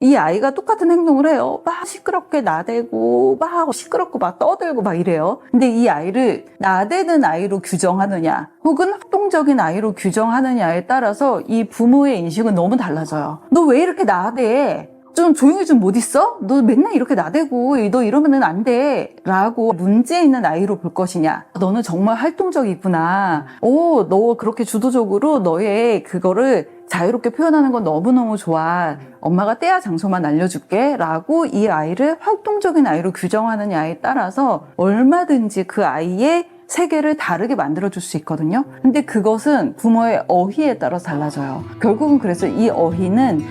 이 아이가 똑같은 행동을 해요. 막 시끄럽게 나대고 막 시끄럽고 막 떠들고 막 이래요. 근데 이 아이를 나대는 아이로 규정하느냐 혹은 활동적인 아이로 규정하느냐에 따라서 이 부모의 인식은 너무 달라져요. 너 왜 이렇게 나대? 좀 조용히 좀 못 있어? 너 맨날 이렇게 나대고 너 이러면은 안 돼 라고 문제 있는 아이로 볼 것이냐, 너는 정말 활동적이구나, 너 그렇게 주도적으로 너의 그거를 자유롭게 표현하는 건 너무너무 좋아, 엄마가 때와 장소만 알려줄게 라고 이 아이를 활동적인 아이로 규정하느냐에 따라서 얼마든지 그 아이의 세계를 다르게 만들어줄 수 있거든요. 근데 그것은 부모의 어휘에 따라서 달라져요. 결국은 그래서 이 어휘는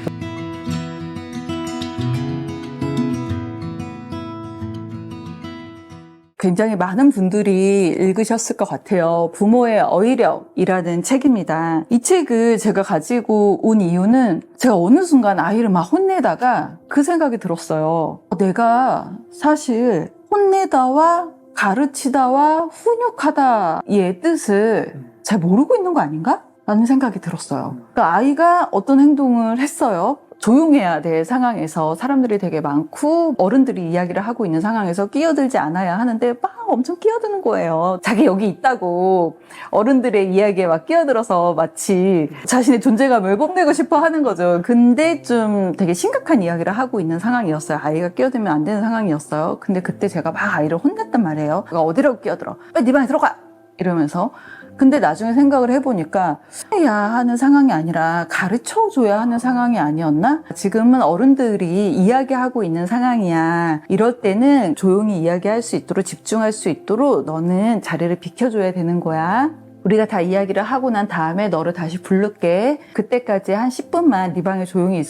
굉장히 많은 분들이 읽으셨을 것 같아요. 부모의 어휘력이라는 책입니다. 이 책을 제가 가지고 온 이유는 제가 어느 순간 아이를 막 혼내다가 그 생각이 들었어요. 내가 사실 혼내다와 가르치다와 훈육하다의 뜻을 잘 모르고 있는 거 아닌가? 라는 생각이 들었어요. 그러니까 아이가 어떤 행동을 했어요. 조용해야 될 상황에서 사람들이 되게 많고 어른들이 이야기를 하고 있는 상황에서 끼어들지 않아야 하는데 막 엄청 끼어드는 거예요. 자기 여기 있다고 어른들의 이야기에 막 끼어들어서 마치 자신의 존재감을 뽐내고 싶어 하는 거죠. 근데 좀 되게 심각한 이야기를 하고 있는 상황이었어요. 아이가 끼어들면 안 되는 상황이었어요. 근데 그때 제가 막 아이를 혼냈단 말이에요. 그러니까 어디라고 끼어들어? 빨리 네 방에 들어가! 이러면서. 근데 나중에 생각을 해보니까 해야 하는 상황이 아니라 가르쳐줘야 하는 상황이 아니었나? 지금은 어른들이 이야기하고 있는 상황이야. 이럴 때는 조용히 이야기할 수 있도록, 집중할 수 있도록 너는 자리를 비켜줘야 되는 거야. 우리가 다 이야기를 하고 난 다음에 너를 다시 부를게. 그때까지 한 10분만 네 방에 조용히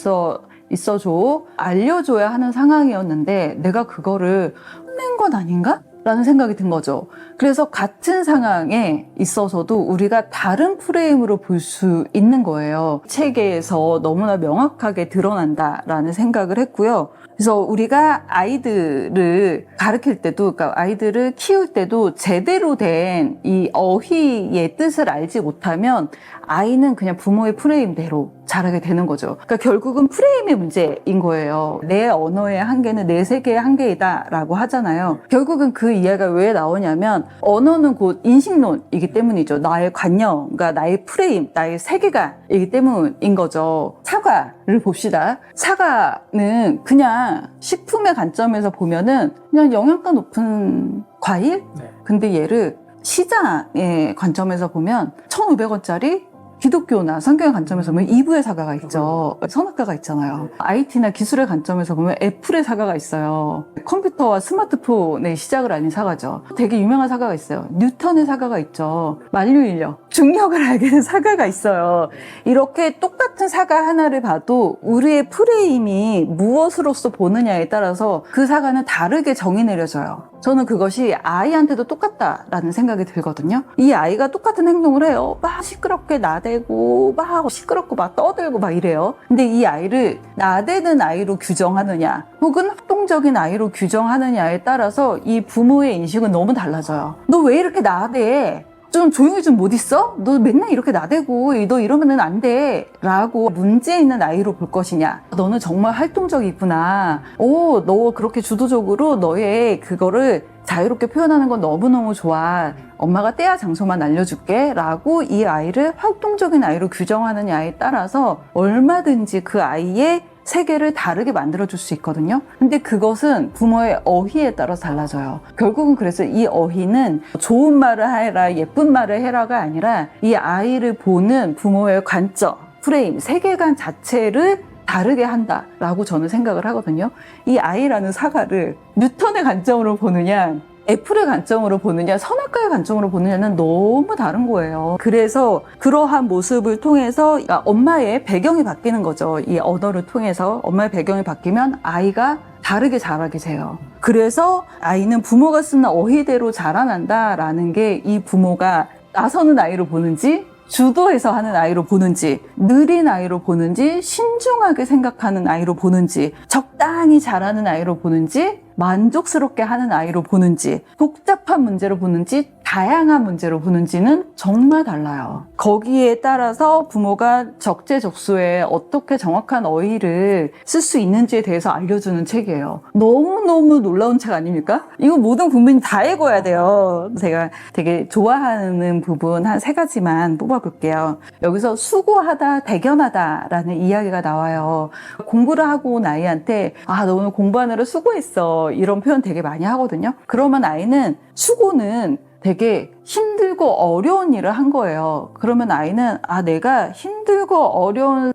있어줘. 알려줘야 하는 상황이었는데 내가 그거를 혼낸 건 아닌가? 라는 생각이 든 거죠. 그래서 같은 상황에 있어서도 우리가 다른 프레임으로 볼 수 있는 거예요. 책에서 너무나 명확하게 드러난다라는 생각을 했고요. 그래서 우리가 아이들을 가르칠 때도, 그러니까 아이들을 키울 때도 제대로 된 이 어휘의 뜻을 알지 못하면 아이는 그냥 부모의 프레임대로 자라게 되는 거죠. 그러니까 결국은 프레임의 문제인 거예요. 내 언어의 한계는 내 세계의 한계이다 라고 하잖아요. 결국은 그 이야기가 왜 나오냐면 언어는 곧 인식론이기 때문이죠. 나의 관념, 그러니까 나의 프레임, 나의 세계관이기 때문인 거죠. 사과를 봅시다. 사과는 그냥 식품의 관점에서 보면은 그냥 영양가 높은 과일? 네. 근데 얘를 시장의 관점에서 보면 1,500원짜리 기독교나 성경의 관점에서 보면 이브의 사과가 있죠. 선악과가 있잖아요. IT나 기술의 관점에서 보면 애플의 사과가 있어요. 컴퓨터와 스마트폰의 시작을 알린 사과죠. 되게 유명한 사과가 있어요. 뉴턴의 사과가 있죠. 만류인력, 중력을 알게 된 사과가 있어요. 이렇게 똑같은 사과 하나를 봐도 우리의 프레임이 무엇으로서 보느냐에 따라서 그 사과는 다르게 정의 내려져요. 저는 그것이 아이한테도 똑같다라는 생각이 들거든요. 이 아이가 똑같은 행동을 해요. 막 시끄럽게 나대고 막 시끄럽고 막 떠들고 막 이래요. 근데 이 아이를 나대는 아이로 규정하느냐 혹은 활동적인 아이로 규정하느냐에 따라서 이 부모의 인식은 너무 달라져요. 너 왜 이렇게 나대? 좀 조용히 좀 못 있어? 너 맨날 이렇게 나대고 너 이러면은 안 돼 라고 문제 있는 아이로 볼 것이냐, 너는 정말 활동적이구나, 너 그렇게 주도적으로 너의 그거를 자유롭게 표현하는 건 너무너무 좋아, 엄마가 때와 장소만 알려줄게 라고 이 아이를 활동적인 아이로 규정하느냐에 따라서 얼마든지 그 아이의 세계를 다르게 만들어줄 수 있거든요. 근데 그것은 부모의 어휘에 따라서 달라져요. 결국은 그래서 이 어휘는 좋은 말을 해라, 예쁜 말을 해라가 아니라 이 아이를 보는 부모의 관점, 프레임, 세계관 자체를 다르게 한다라고 저는 생각을 하거든요. 이 아이라는 사과를 뉴턴의 관점으로 보느냐, 애플의 관점으로 보느냐, 선악과의 관점으로 보느냐는 너무 다른 거예요. 그래서 그러한 모습을 통해서 엄마의 배경이 바뀌는 거죠. 이 언어를 통해서 엄마의 배경이 바뀌면 아이가 다르게 자라게 돼요. 그래서 아이는 부모가 쓰는 어휘대로 자라난다라는 게 이 부모가 나서는 아이로 보는지, 주도해서 하는 아이로 보는지, 느린 아이로 보는지, 신중하게 생각하는 아이로 보는지, 적당히 잘하는 아이로 보는지, 만족스럽게 하는 아이로 보는지, 복잡한 문제로 보는지 다양한 문제로 보는지는 정말 달라요. 거기에 따라서 부모가 적재적소에 어떻게 정확한 어휘를 쓸 수 있는지에 대해서 알려주는 책이에요. 너무너무 놀라운 책 아닙니까? 이거 모든 국민이 다 읽어야 돼요. 제가 되게 좋아하는 부분 한 3가지만 뽑아볼게요. 여기서 수고하다, 대견하다 라는 이야기가 나와요. 공부를 하고 온 아이한테 너 오늘 공부하느라 수고했어 이런 표현 되게 많이 하거든요. 그러면 아이는 수고는 되게 힘들고 어려운 일을 한 거예요. 그러면 아이는 내가 힘들고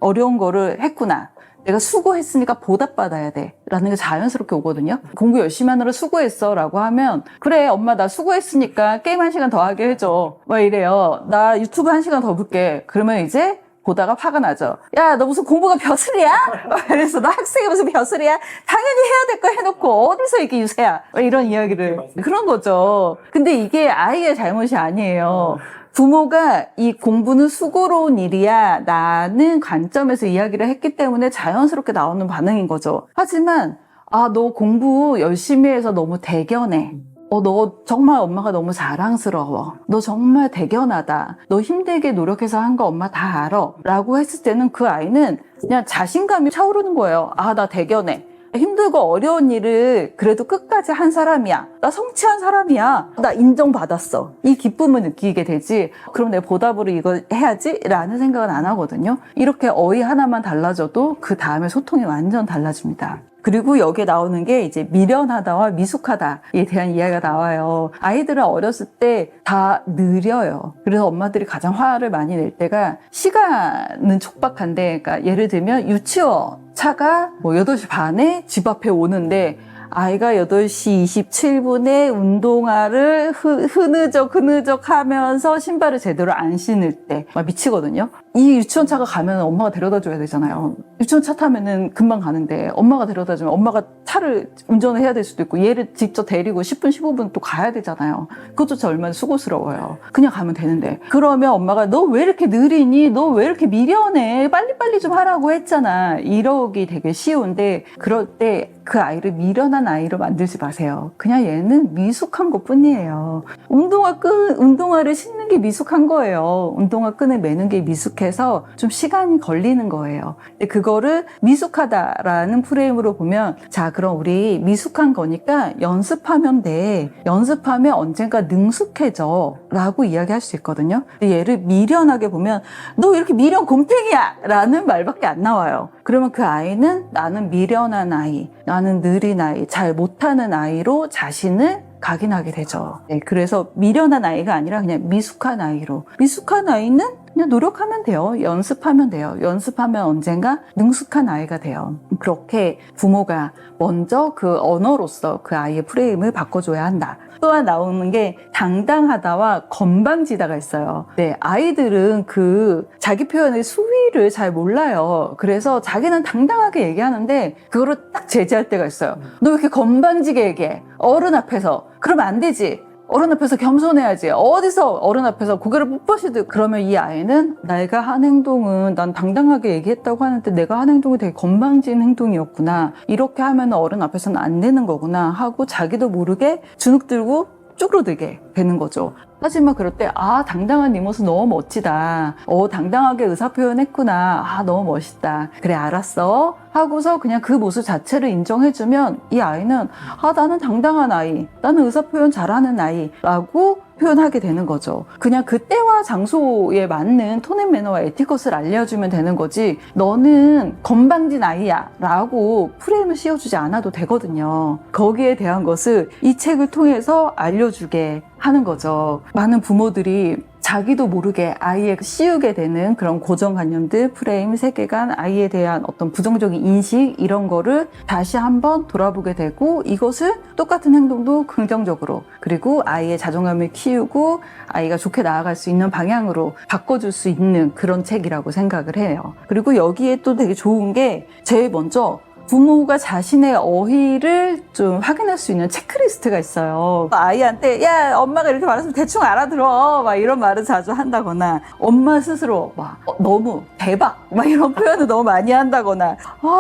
어려운 거를 했구나. 내가 수고했으니까 보답받아야 돼 라는 게 자연스럽게 오거든요. 공부 열심히 하느라 수고했어 라고 하면 그래 엄마 나 수고했으니까 게임 1시간 더 하게 해줘 막 이래요. 나 유튜브 1시간 더 볼게. 그러면 이제 보다가 화가 나죠. 야, 너 무슨 공부가 벼슬이야? 그래서 너 학생이 무슨 벼슬이야? 당연히 해야 될 거 해놓고 어디서 이게 유세야? 이런 이야기를. 그런 거죠. 근데 이게 아이의 잘못이 아니에요. 부모가 이 공부는 수고로운 일이야 라는 관점에서 이야기를 했기 때문에 자연스럽게 나오는 반응인 거죠. 하지만 너 공부 열심히 해서 너무 대견해. 너 정말 엄마가 너무 자랑스러워. 너 정말 대견하다. 너 힘들게 노력해서 한 거 엄마 다 알아. 라고 했을 때는 그 아이는 그냥 자신감이 차오르는 거예요. 나 대견해. 힘들고 어려운 일을 그래도 끝까지 한 사람이야. 나 성취한 사람이야. 나 인정받았어. 이 기쁨을 느끼게 되지. 그럼 내 보답으로 이거 해야지? 라는 생각은 안 하거든요. 이렇게 어휘 하나만 달라져도 그 다음에 소통이 완전 달라집니다. 그리고 여기에 나오는 게 이제 미련하다와 미숙하다에 대한 이야기가 나와요. 아이들은 어렸을 때 다 느려요. 그래서 엄마들이 가장 화를 많이 낼 때가 시간은 촉박한데, 그러니까 예를 들면 유치원 차가 8시 반에 집 앞에 오는데 아이가 8시 27분에 운동화를 흐느적 하면서 신발을 제대로 안 신을 때 막 미치거든요. 이 유치원 차가 가면 엄마가 데려다 줘야 되잖아요. 유치원 차 타면은 금방 가는데 엄마가 데려다 주면 엄마가 차를 운전을 해야 될 수도 있고 얘를 직접 데리고 10분 15분 또 가야 되잖아요. 그것조차 얼마나 수고스러워요. 그냥 가면 되는데. 그러면 엄마가 너 왜 이렇게 느리니? 너 왜 이렇게 미련해? 빨리빨리 좀 하라고 했잖아. 이러기 되게 쉬운데 그럴 때 그 아이를 미련한 아이로 만들지 마세요. 그냥 얘는 미숙한 것 뿐이에요. 운동화를 신는 게 미숙한 거예요. 운동화 끈을 매는 게 미숙해서 좀 시간이 걸리는 거예요. 근데 그거를 미숙하다라는 프레임으로 보면 자, 그럼 우리 미숙한 거니까 연습하면 돼. 연습하면 언젠가 능숙해져. 라고 이야기할 수 있거든요. 근데 얘를 미련하게 보면 너 이렇게 미련 곰탱이야! 라는 말밖에 안 나와요. 그러면 그 아이는 나는 미련한 아이, 나는 느린 아이, 잘 못하는 아이로 자신을 각인하게 되죠. 네, 그래서 미련한 아이가 아니라 그냥 미숙한 아이로. 미숙한 아이는 그냥 노력하면 돼요. 연습하면 돼요. 연습하면 언젠가 능숙한 아이가 돼요. 그렇게 부모가 먼저 그 언어로서 그 아이의 프레임을 바꿔줘야 한다. 또한 나오는 게 당당하다와 건방지다가 있어요. 네, 아이들은 그 자기 표현의 수위를 잘 몰라요. 그래서 자기는 당당하게 얘기하는데 그거를 딱 제지할 때가 있어요. 너 왜 이렇게 건방지게 얘기해? 어른 앞에서. 그러면 안 되지. 어른 앞에서 겸손해야지. 어디서 어른 앞에서 고개를 뻣뻣이들. 그러면 이 아이는 내가 한 행동은 난 당당하게 얘기했다고 하는데 내가 한 행동이 되게 건방진 행동이었구나. 이렇게 하면 어른 앞에서는 안 되는 거구나 하고 자기도 모르게 주눅 들고 쭈그러들게 되는 거죠. 하지만 그럴 때 당당한 네 모습 너무 멋지다. 당당하게 의사표현했구나. 너무 멋있다. 그래 알았어 하고서 그냥 그 모습 자체를 인정해주면 이 아이는 나는 당당한 아이, 나는 의사표현 잘하는 아이 라고 표현하게 되는 거죠. 그냥 그 때와 장소에 맞는 톤앤 매너와 에티컷을 알려주면 되는 거지 너는 건방진 아이야 라고 프레임을 씌워주지 않아도 되거든요. 거기에 대한 것을 이 책을 통해서 알려주게 하는 거죠. 많은 부모들이 자기도 모르게 아이에게 씌우게 되는 그런 고정관념들, 프레임, 세계관, 아이에 대한 어떤 부정적인 인식 이런 거를 다시 한번 돌아보게 되고 이것을 똑같은 행동도 긍정적으로 그리고 아이의 자존감을 키우고 아이가 좋게 나아갈 수 있는 방향으로 바꿔줄 수 있는 그런 책이라고 생각을 해요. 그리고 여기에 또 되게 좋은 게 제일 먼저 부모가 자신의 어휘를 좀 확인할 수 있는 체크리스트가 있어요. 아이한테 야 엄마가 이렇게 말했으면 대충 알아들어 막 이런 말을 자주 한다거나, 엄마 스스로 막 너무 대박 막 이런 표현을 너무 많이 한다거나,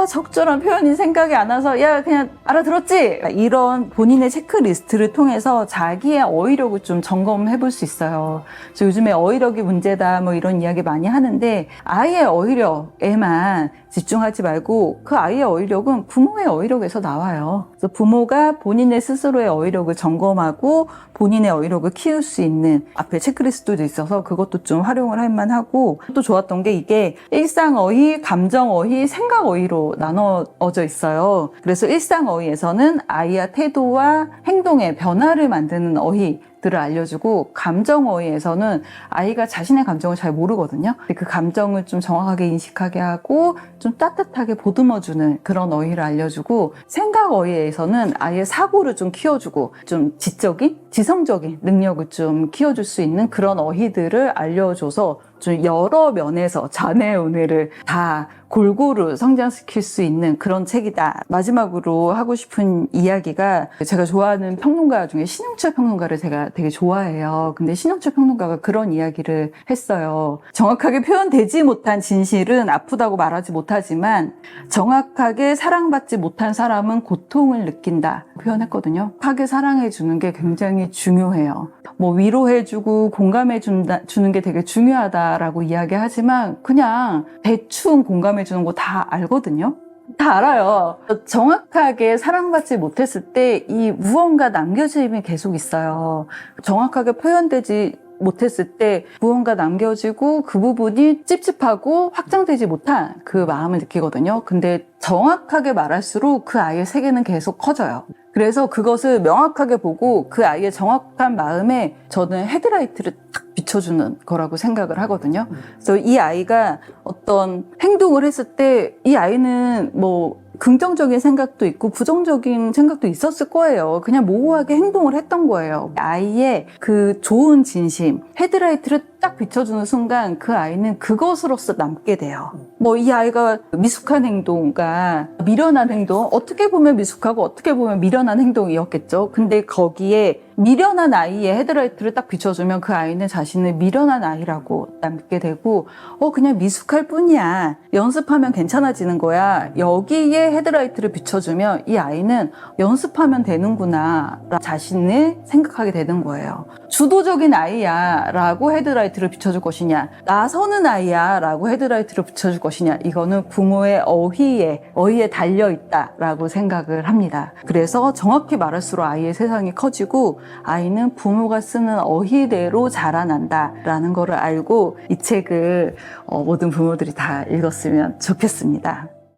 적절한 표현이 생각이 안 나서 야 그냥 알아들었지, 이런 본인의 체크리스트를 통해서 자기의 어휘력을 좀 점검해 볼 수 있어요. 그래서 요즘에 어휘력이 문제다 뭐 이런 이야기 많이 하는데, 아이의 어휘력에만 집중하지 말고 그 아이의 어휘력은 부모의 어휘력에서 나와요. 그래서 부모가 본인의 스스로의 어휘력을 점검하고 본인의 어휘력을 키울 수 있는 앞에 체크리스트도 있어서 그것도 좀 활용을 할 만하고, 또 좋았던 게 이게 일상어휘, 감정어휘, 생각어휘로 나눠져 있어요. 그래서 일상어휘에서는 아이의 태도와 행동의 변화를 만드는 어휘 들을 알려주고, 감정어휘에서는 아이가 자신의 감정을 잘 모르거든요. 그 감정을 좀 정확하게 인식하게 하고 좀 따뜻하게 보듬어주는 그런 어휘를 알려주고, 생각어휘에서는 아이의 사고를 좀 키워주고 좀 지성적인 능력을 좀 키워줄 수 있는 그런 어휘들을 알려줘서 좀 여러 면에서 자녀의 은혜를 다 골고루 성장시킬 수 있는 그런 책이다. 마지막으로 하고 싶은 이야기가, 제가 좋아하는 평론가 중에 신용철 평론가를 제가 되게 좋아해요. 근데 신용철 평론가가 그런 이야기를 했어요. 정확하게 표현되지 못한 진실은 아프다고 말하지 못하지만 정확하게 사랑받지 못한 사람은 고통을 느낀다 표현했거든요. 하게 사랑해주는 게 굉장히 중요해요. 뭐 위로해주고 공감해주는 게 되게 중요하다라고 이야기하지만, 그냥 대충 공감해주는 거 다 알거든요. 다 알아요. 정확하게 사랑받지 못했을 때 이 무언가 남겨짐이 계속 있어요. 정확하게 표현되지 못했을 때 무언가 남겨지고 그 부분이 찝찝하고 확장되지 못한 그 마음을 느끼거든요. 근데 정확하게 말할수록 그 아이의 세계는 계속 커져요. 그래서 그것을 명확하게 보고 그 아이의 정확한 마음에 저는 헤드라이트를 딱 비춰주는 거라고 생각을 하거든요. 그래서 이 아이가 어떤 행동을 했을 때 이 아이는 뭐 긍정적인 생각도 있고 부정적인 생각도 있었을 거예요. 그냥 모호하게 행동을 했던 거예요. 아이의 그 좋은 진심, 헤드라이트를 딱 비춰주는 순간 그 아이는 그것으로서 남게 돼요. 뭐 이 아이가 미숙한 행동과 미련한 행동, 어떻게 보면 미숙하고 어떻게 보면 미련한 행동이었겠죠. 근데 거기에 미련한 아이의 헤드라이트를 딱 비춰주면 그 아이는 자신을 미련한 아이라고 남게 되고, 그냥 미숙할 뿐이야, 연습하면 괜찮아지는 거야, 여기에 헤드라이트를 비춰주면 이 아이는 연습하면 되는구나 자신을 생각하게 되는 거예요. 주도적인 아이야 라고 헤드라이트를 비춰줄 것이냐, 나서는 아이야 라고 헤드라이트를 비춰줄 것이냐, 이거는 부모의 어휘에 달려있다 라고 생각을 합니다. 그래서 정확히 말할수록 아이의 세상이 커지고 아이는 부모가 쓰는 어휘대로 자라난다 라는 거를 알고, 이 책을 모든 부모들이 다 읽었으면 좋겠습니다.